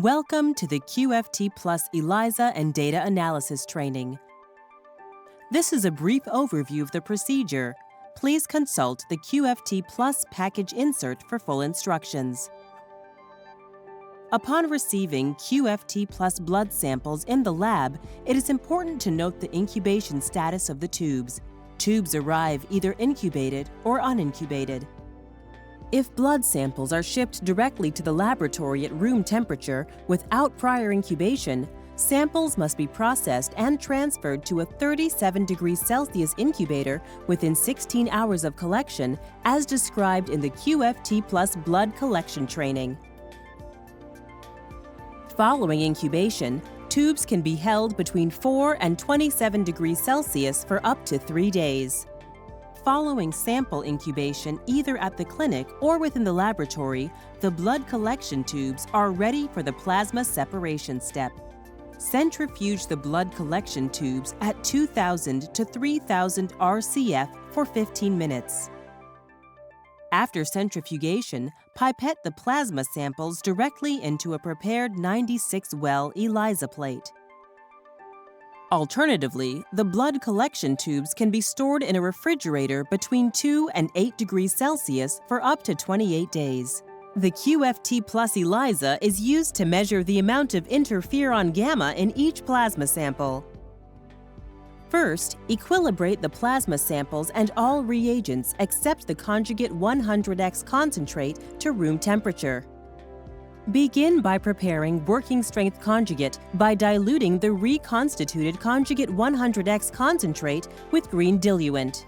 Welcome to the QFT Plus ELISA and Data Analysis Training. This is a brief overview of the procedure. Please consult the QFT Plus package insert for full instructions. Upon receiving QFT Plus blood samples in the lab, it is important to note the incubation status of the tubes. Tubes arrive either incubated or unincubated. If blood samples are shipped directly to the laboratory at room temperature without prior incubation, samples must be processed and transferred to a 37 degrees Celsius incubator within 16 hours of collection, as described in the QFT Plus blood collection training. Following incubation, tubes can be held between 4 and 27 degrees Celsius for up to 3 days. Following sample incubation either at the clinic or within the laboratory, the blood collection tubes are ready for the plasma separation step. Centrifuge the blood collection tubes at 2,000 to 3,000 RCF for 15 minutes. After centrifugation, pipette the plasma samples directly into a prepared 96-well ELISA plate. Alternatively, the blood collection tubes can be stored in a refrigerator between 2 and 8 degrees Celsius for up to 28 days. The QFT Plus ELISA is used to measure the amount of interferon gamma in each plasma sample. First, equilibrate the plasma samples and all reagents except the conjugate 100x concentrate to room temperature. Begin by preparing working strength conjugate by diluting the reconstituted conjugate 100x concentrate with green diluent.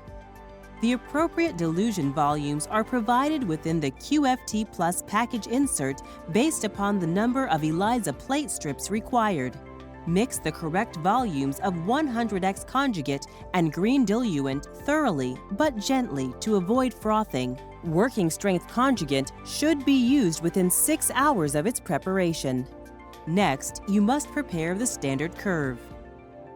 The appropriate dilution volumes are provided within the QFT Plus package insert based upon the number of ELISA plate strips required. Mix the correct volumes of 100x conjugate and green diluent thoroughly but gently to avoid frothing. Working strength conjugate should be used within 6 hours of its preparation. Next, you must prepare the standard curve.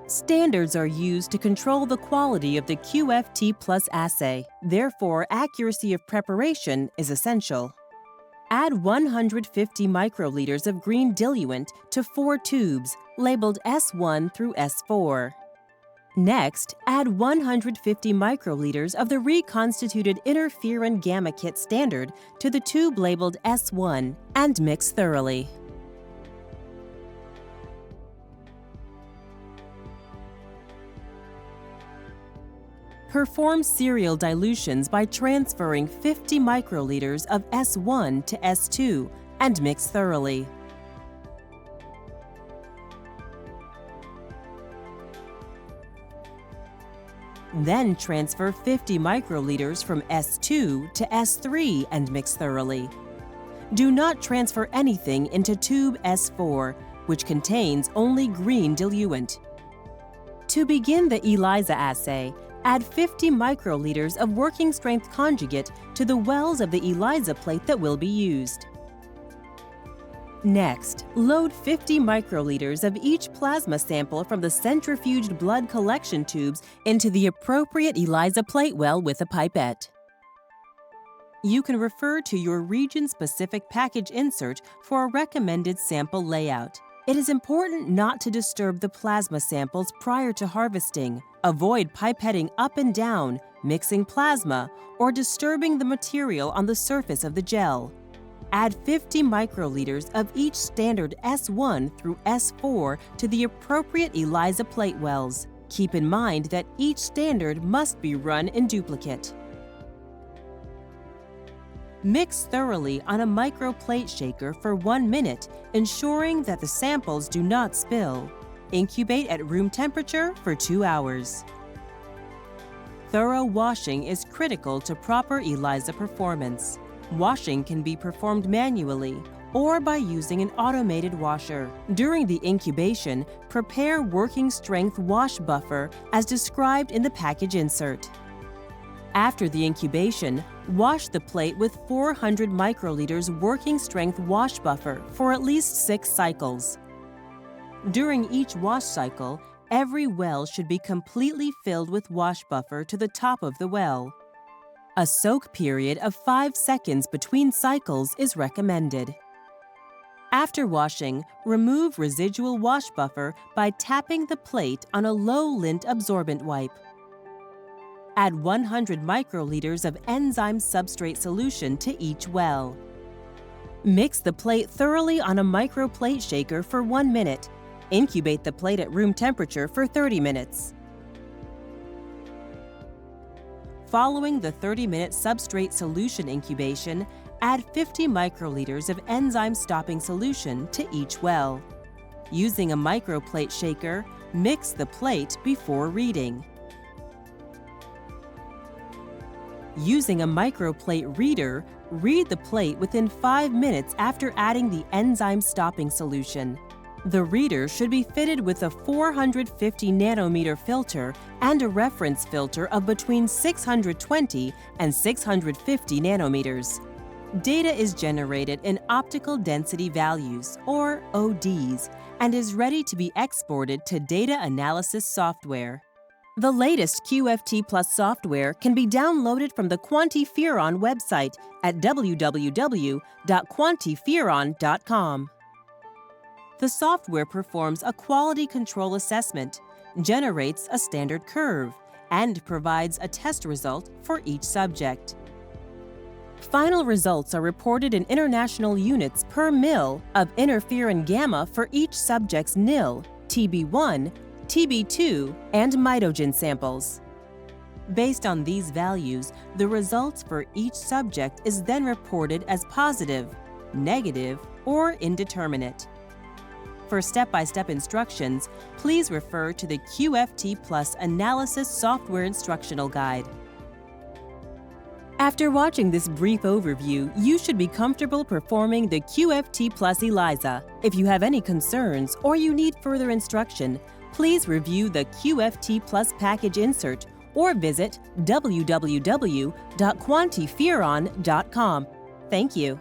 Standards are used to control the quality of the QFT Plus assay. Therefore, accuracy of preparation is essential. Add 150 microliters of green diluent to 4 tubes, labeled S1 through S4. Next, add 150 microliters of the reconstituted interferon gamma kit standard to the tube labeled S1 and mix thoroughly. Perform serial dilutions by transferring 50 microliters of S1 to S2 and mix thoroughly. Then transfer 50 microliters from S2 to S3 and mix thoroughly. Do not transfer anything into tube S4, which contains only green diluent. To begin the ELISA assay, add 50 microliters of working strength conjugate to the wells of the ELISA plate that will be used. Next, load 50 microliters of each plasma sample from the centrifuged blood collection tubes into the appropriate ELISA plate well with a pipette. You can refer to your region-specific package insert for a recommended sample layout. It is important not to disturb the plasma samples prior to harvesting. Avoid pipetting up and down, mixing plasma, or disturbing the material on the surface of the gel. Add 50 microliters of each standard S1 through S4 to the appropriate ELISA plate wells. Keep in mind that each standard must be run in duplicate. Mix thoroughly on a microplate shaker for 1 minute, ensuring that the samples do not spill. Incubate at room temperature for 2 hours. Thorough washing is critical to proper ELISA performance. Washing can be performed manually or by using an automated washer. During the incubation, prepare working strength wash buffer as described in the package insert. After the incubation, wash the plate with 400 microliters working strength wash buffer for at least 6 cycles. During each wash cycle, every well should be completely filled with wash buffer to the top of the well. A soak period of 5 seconds between cycles is recommended. After washing, remove residual wash buffer by tapping the plate on a low-lint absorbent wipe. Add 100 microliters of enzyme substrate solution to each well. Mix the plate thoroughly on a microplate shaker for 1 minute. Incubate the plate at room temperature for 30 minutes. Following the 30-minute substrate solution incubation, add 50 microliters of enzyme stopping solution to each well. Using a microplate shaker, mix the plate before reading. Using a microplate reader, read the plate within 5 minutes after adding the enzyme stopping solution. The reader should be fitted with a 450 nanometer filter and a reference filter of between 620 and 650 nanometers. Data is generated in optical density values, or ODs, and is ready to be exported to data analysis software. The latest QFT Plus software can be downloaded from the QuantiFuron website at www.quantifuron.com. The software performs a quality control assessment, generates a standard curve, and provides a test result for each subject. Final results are reported in international units per mil of interferon gamma for each subject's NIL, TB1, TB2, and mitogen samples. Based on these values, the results for each subject is then reported as positive, negative, or indeterminate. For step-by-step instructions, please refer to the QFT Plus Analysis Software Instructional Guide. After watching this brief overview, you should be comfortable performing the QFT Plus ELISA. If you have any concerns or you need further instruction, please review the QFT Plus package insert or visit www.quantifuron.com. Thank you.